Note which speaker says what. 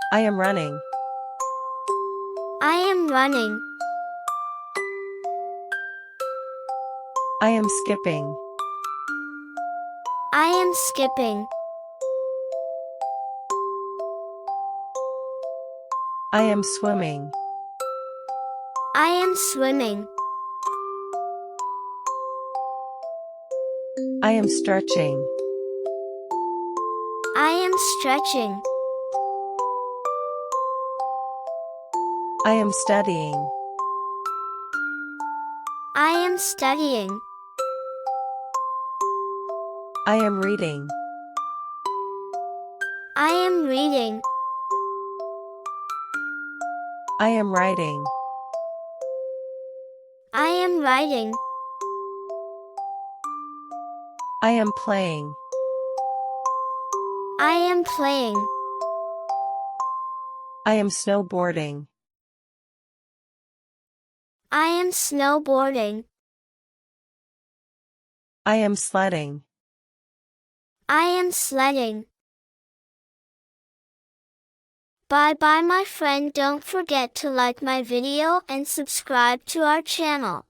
Speaker 1: I am running.
Speaker 2: I am running.
Speaker 1: I am skipping.
Speaker 2: I am skipping.
Speaker 1: I am swimming.
Speaker 2: I am swimming.
Speaker 1: I am stretching.
Speaker 2: I am stretching.
Speaker 1: I am studying.
Speaker 2: I am studying.
Speaker 1: I am reading.
Speaker 2: I am reading.
Speaker 1: I am writing.
Speaker 2: I am writing.
Speaker 1: I am playing.
Speaker 2: I am playing.
Speaker 1: I am snowboarding.
Speaker 2: I am snowboarding.
Speaker 1: I am sledding.
Speaker 2: I am sledding. Bye bye my friend, don't forget to like my video and subscribe to our channel.